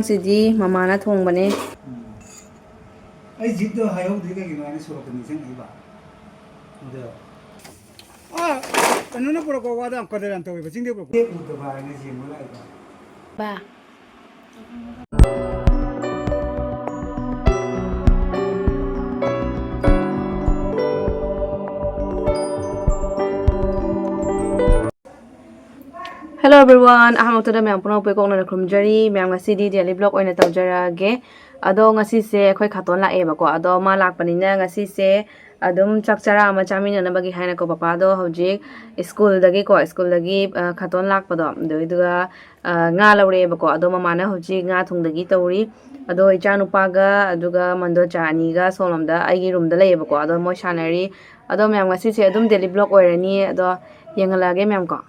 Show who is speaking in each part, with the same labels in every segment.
Speaker 1: ꯌꯦꯟꯁꯥꯡꯁꯤꯗꯤ ꯃꯃꯥꯅ ꯊꯣꯡꯕꯅꯦ
Speaker 2: ꯑꯩ ꯖꯤꯠꯇꯣ ꯍꯥꯏꯍꯧꯗ꯭ꯔꯤ ꯀꯩꯒꯤꯅꯣ ꯍꯥꯏꯅ ꯁꯣꯔꯣꯛꯇ ꯅꯤꯡꯁꯤꯡꯉꯛꯏꯕ ꯑꯗꯣ ꯀꯩꯅꯣꯅ ꯄꯨꯔꯛꯄ ꯋꯥꯗ ꯌꯥꯝ ꯀꯗꯔ ꯌꯥꯝ ꯇꯧꯋꯦꯕ ꯆꯤꯡꯗ ꯄꯨꯔꯛꯄ ꯎꯗꯕ ꯍꯥꯏꯅ ꯌꯦꯡꯕ ꯂꯥꯛꯏꯕ
Speaker 1: ꯕꯥ Hello everyone, ahamatada myam puna upai kong na khumjari myam ngasi di daily vlog oina tawjarage ado ngasi se khoi khaton la e ba ko ado ma lak panina ngasi se adum chakchara ama chamina na bagi haina ko papa do hojik school dagi khaton lak pado doiduga nga lawre ba ko ado mama na hojik nga thung dagi tawri ado icha nupa ga aduga mando chani ga solomda aigi room da lay ba ko ado moi sanari ado myam ngasi se adum daily vlog oirani ado yengalage myam ko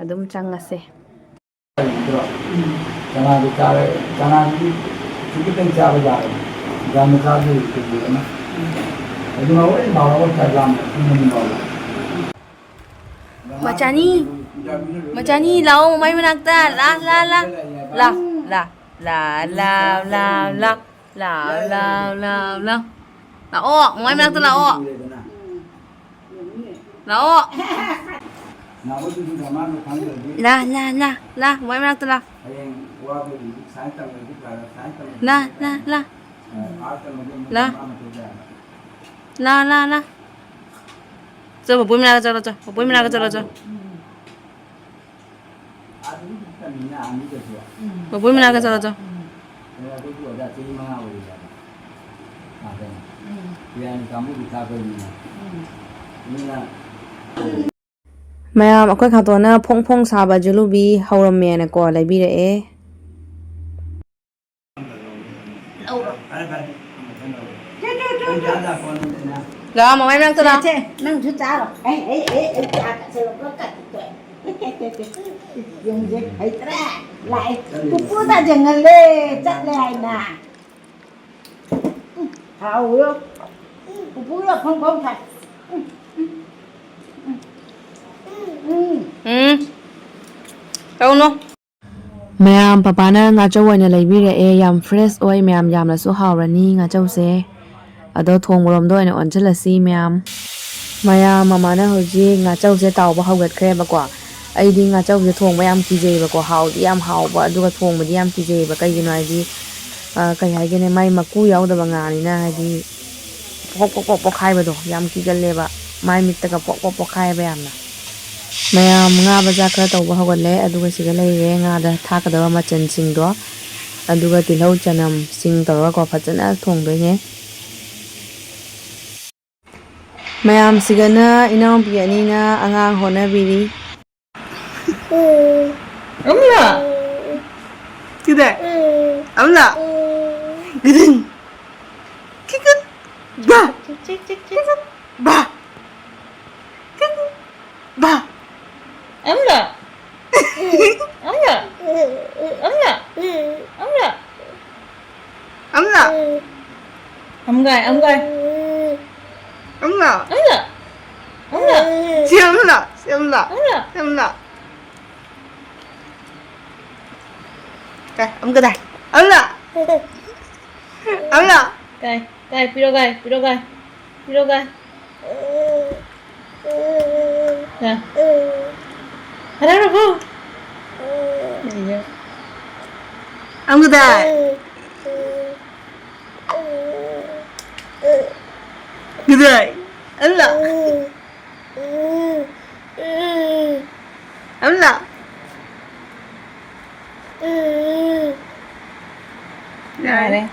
Speaker 1: adum changase
Speaker 2: chana di chare chana di chukiteng chare jare jam chare di na adu ma oi ma wa cha jam ni ma
Speaker 1: Macani lao mai manakta la la la la la la la la la la la la la la o mai manakta la o la o la la la la mai manakta la la la la la la la la cho một buổi mình làm cho một buổi mình làm cho một buổi mình làm cho Mayam akwai Khatona phong phong saba julubi hauram na ko lai bi re Là mà em đang tôi đâu?
Speaker 3: Nang chút cháo rồi. Ê, chả cả xe lông có cả tuệ. Dùng gì? Hãy ra. Lại. Phụ ta chẳng ngần lê. Chắc lê hành nà. Hào yêu. Phụ là không thật.
Speaker 1: Đâu nó? Mayam papa na nga chaw oina leibi re yam fresh oi mayam yam la su hawrani nga chaw se ado thong rom do ina onjalasi mayam mama na hoji nga chaw se taw ba hawgat khre ba kwa ai di nga chaw se thong ba yam kijei ba ko haw di yam haw ba aduga thong ba di yam kijei ba kai gino ai di kai hai gene mai maku yaw da ba nga ni na di pok khai ba do yam kigal le ba mai mit ta ka pok khai ba yam na Mayam nga baza kra taw ba hawgat le aduga siga lai re nga da tha ka da ma chen sing do aduga tilhau chanam sing taw ko phachana thong do ne Mayam sigana inam piani na angang hona biri Amla Kida Amla Gidin Kikun Ba Ba Ba Amla Amla Amla Amla Amla Amgai Amla Amla Siamla Cái cái này Amla Cái piro gai Nè Ada apa? Iya. Ang gede. Gede. Allah. Allah. Nah, deh.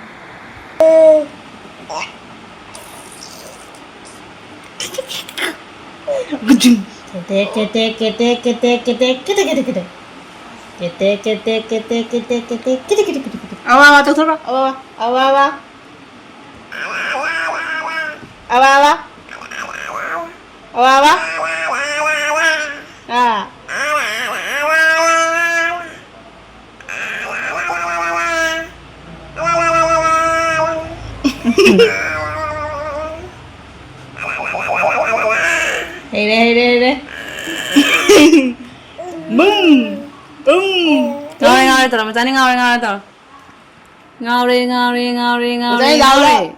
Speaker 1: Gede. Awa tuh awa ah Hey deh. Bum. Ngồi, tao làm sao đi ngồi tao. Ngao re
Speaker 3: Dai lao lao.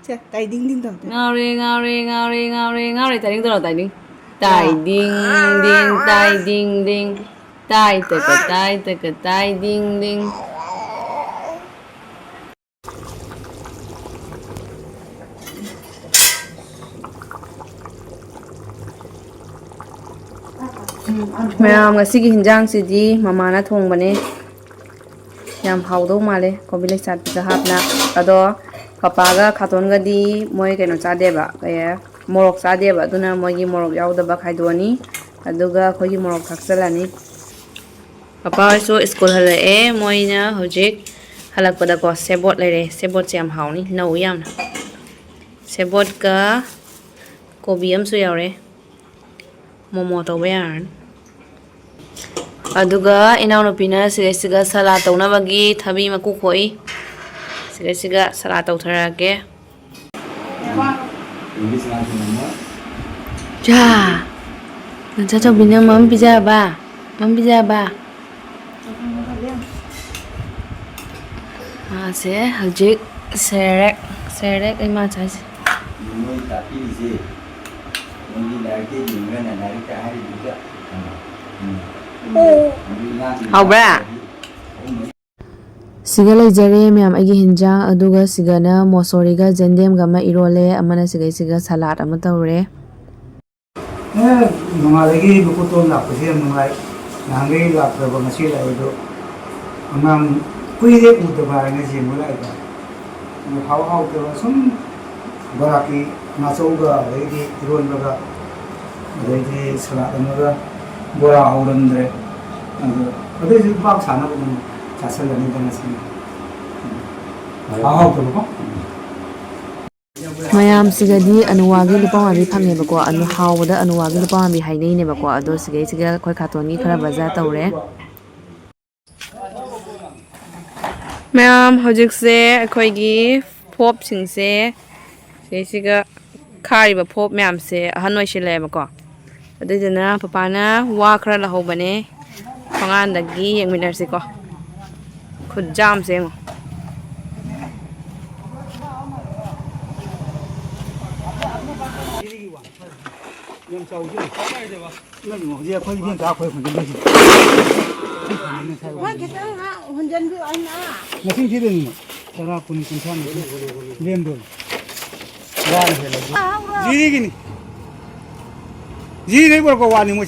Speaker 3: Che, tai ding ding đâu.
Speaker 1: ngao re tai ding tai ding tai ding tai tai ding Ma'am ngasi gi hinjang sidi mamana thongbane yam hawdo male kobi le sat pizza hapna ado papa ga khaton ga di moi keno chade ba kaya morok chade ba duna moi gi morok yawda ba khaidoni aduga khoi gi morok thaksalani papa so school hala e moi na hojik halak pada ko sebot lere sebot jam hawni no yam sebot ka kobi am su yawre momo to bayan aduga inaw pina siga sala tawna bagi thabi maku khoi siga sala taw tharake ja nancha chaw bina mam pizza ba se hajik serek ai ma chai Haubra siga leijare myam agi hinjang aduga sigana mosoriga jendem ga ma irole amana siga salad ama tawre
Speaker 2: nungalagi bukuton lapasi nungai nangai lapra bangasi laido angang kuire udaba ngasi mulai ka hau ke sum baraki masauga lagi tiron baga lagi salad amaga bora aurandre ado ju bak sana ko chasalani danasi hau ke ko
Speaker 1: mayam sigadi anuwagi lupang abi phange bako anu hawda anuwagi lupang abi hainei ne bako ado siga khoi khaton gi khara baza tawre mayam hojik se khoi gi phop sing se siga khari ba phop mayam se ahan oi shile bako adujana papa na wa khara la hobane pangan dagi yengminar se ko khujam se ngo
Speaker 2: yang sau chứ nó ngồi kia khơi viên cá khơi phần chân đây
Speaker 3: Wah, kita hunjan bi ana.
Speaker 2: nó xin chỉ đừng cho ra cùng cùng sang lên rồi ra là gì đi cái gì đấy có quan gì mà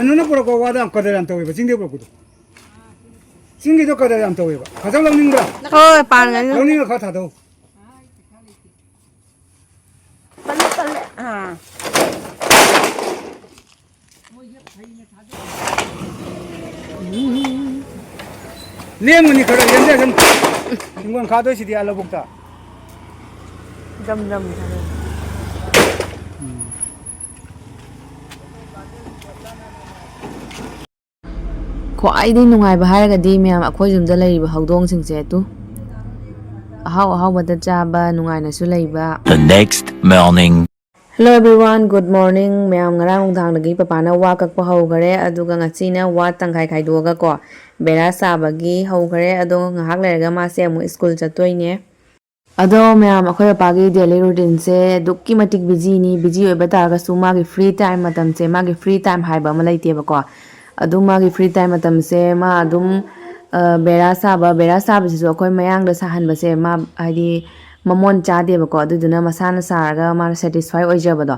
Speaker 2: nó có quan đang có đang tàu vậy chính điều có chính cái đó có đang tàu vậy khá lâu ninh rồi
Speaker 1: thôi pan cái
Speaker 2: lâu ninh là khó thả đâu liềm mình khởi lên ra xem chúng con khá tôi chỉ đi ăn lâu bụng ta
Speaker 1: dầm khwai nungai ba haragadi myam akhoi jumda leiba hawdong singse tu ahaw bada chaba nungai na su leiba
Speaker 4: The next morning.
Speaker 1: Hello everyone, good morning. Myam ngarang dang dagi papa na wa kak pa haw gare aduga ngachi na wa tangkai khai doga ko bera sabagi haw gare ado ngahak lerga ma se amu school chatoi ne ado myam akhoi papa gi daily routine se dukki matik busy ni busy oi bata ga su ma gi free time matam se ma gi free time haiba ma leite ba ko adu ma gi free time matam se ma adum bera saba sisu akhoi mayang da sahan ba se ma haidi mamon chade ba ko aduduna masana saraga ma satisfy oijaba do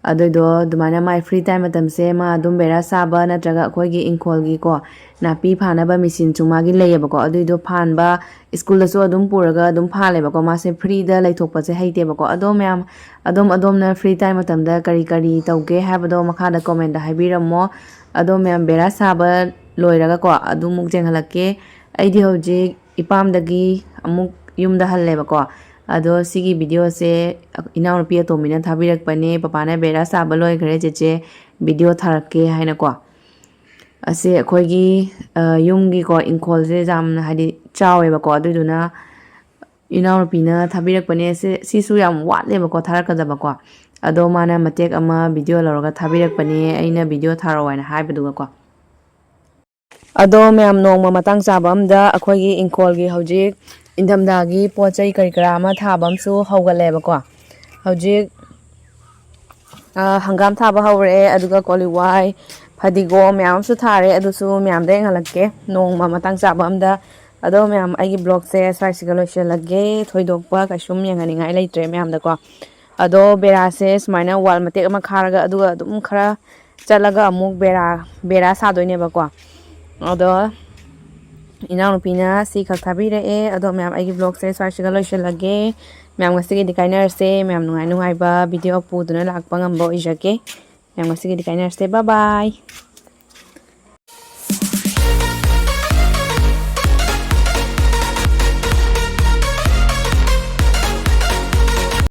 Speaker 1: adudo dumana my free time matam se ma adum bera saba natraga akhoi gi inkol gi ko napi phana ba machine chuma gi leyaba ko adudo phan ba school da so adum puraga adum phale ba ko ma se free da leithok pa se haite ba ko adom yam adom na free time matam da kari tauge habado makha da comment da haibiramo adom yam bera saba loiraga ko adum muk jeng halake aidi hojik Epamda gi amuk yumda halle ba ko ado sigi video se inaw na pia to mina thabirak pane papa na bera saba loi gare cheche video tharake haina ko ase akhoi gi yum gi ko inkol se jam hadi chawe ba ko aduduna inaw na pina thabirak pane se sisu yam watle ba ko tharaka da ba ko ꯑꯗꯣ ꯃꯥꯅ ꯃꯇꯦꯛ ꯑꯃ video ꯂꯧꯔꯒ ꯊꯥꯕꯤꯔꯛꯄꯅꯦ ꯑꯩꯅ video ꯊꯥꯔꯛꯑꯣ ꯍꯥꯏꯅ ꯍꯥꯏꯕꯗꯨꯒꯀꯣ ꯑꯗꯣ ꯃꯌꯥꯝ ꯅꯣꯡꯃ ꯃꯇꯥꯡ ꯆꯥꯕ ꯑꯝꯗ ꯑꯩꯈꯣꯏꯒꯤ ꯏꯪꯈꯣꯜꯒꯤ ꯍꯧꯖꯤꯛ ꯏꯪꯊꯝꯊꯥꯒꯤ ꯄꯣꯠ ꯆꯩ ꯀꯔꯤ ꯀꯔꯥ ꯑꯃ ꯊꯥꯕ ꯑꯃꯁꯨ ꯍꯧꯒꯠꯂꯦꯕꯀꯣ ꯍꯧꯖꯤꯛ ꯍꯪꯒꯥꯝ ꯊꯥꯕ ꯍꯧꯔꯛꯑꯦ ꯑꯗꯨꯒ ꯀꯣꯂꯤꯋꯥꯏ ꯐꯗꯤꯒꯣꯝ ꯃꯌꯥꯝ ꯑꯃꯁꯨ ꯊꯥꯔꯦ ꯑꯗꯨꯁꯨ ꯃꯌꯥꯝꯗ ꯌꯦꯡꯍꯜꯂꯛꯀꯦ ꯅꯣꯡꯃ ꯃꯇꯥꯡ ꯆꯥꯕ ꯑꯝꯗ ꯑꯗꯣ ꯃꯌꯥꯝ ꯑꯩꯒꯤ ꯕ꯭ꯂꯣꯛꯁꯦ ꯁ꯭ꯋꯥꯏꯁꯤꯒ ꯂꯣꯏꯁꯤꯜꯂꯒꯦ ꯊꯣꯏꯗꯣꯛꯄ ꯀꯩꯁꯨꯝ ꯌꯦꯡꯍꯟꯅꯤꯡꯉꯥꯏ ꯂꯩꯇ꯭ꯔꯦ ꯃꯌꯥꯝꯗꯀꯣ ꯑꯗꯣ ꯕꯦꯔꯥꯁꯦ ꯁꯨꯃꯥꯏꯅ ꯋꯥꯜ ꯃꯇꯦꯛ ꯑꯃ ꯈꯥꯔꯒ ꯑꯗꯨꯒ ꯑꯗꯨꯝ ꯈꯔ ꯆꯠꯂꯒ ꯑꯃꯨꯛ ꯕꯦꯔꯥ ꯁꯥꯗꯣꯏꯅꯦꯕꯀꯣ ꯑꯗꯣ ꯏꯅꯥꯎꯅꯨꯄꯤꯅ ꯁꯤ ꯈꯛ ꯊꯥꯕꯤꯔꯛꯑꯦ ꯑꯗꯣ ꯃꯌꯥꯝ ꯑꯩꯒꯤ ꯕ꯭ꯂꯣꯛꯁꯦ ꯁ꯭ꯋꯥꯏꯁꯤꯒ ꯂꯣꯏꯁꯤꯜꯂꯒꯦ ꯃꯌꯥꯝ ꯉꯁꯤꯒꯤꯗꯤ ꯀꯥꯏꯅꯔꯁꯦ ꯃꯌꯥꯝ ꯅꯨꯡꯉꯥꯏ ꯅꯨꯡꯉꯥꯏꯕ ꯚꯤꯗꯤꯑꯣ ꯄꯨꯗꯨꯅ ꯂꯥꯛꯄ ꯉꯝꯕ ꯑꯣꯏꯖꯒꯦ ꯃꯌꯥꯝ ꯉꯁꯤꯒꯤꯗꯤ ꯀꯥꯏꯅꯔꯁꯦ ꯕꯥꯏ ꯕꯥꯏ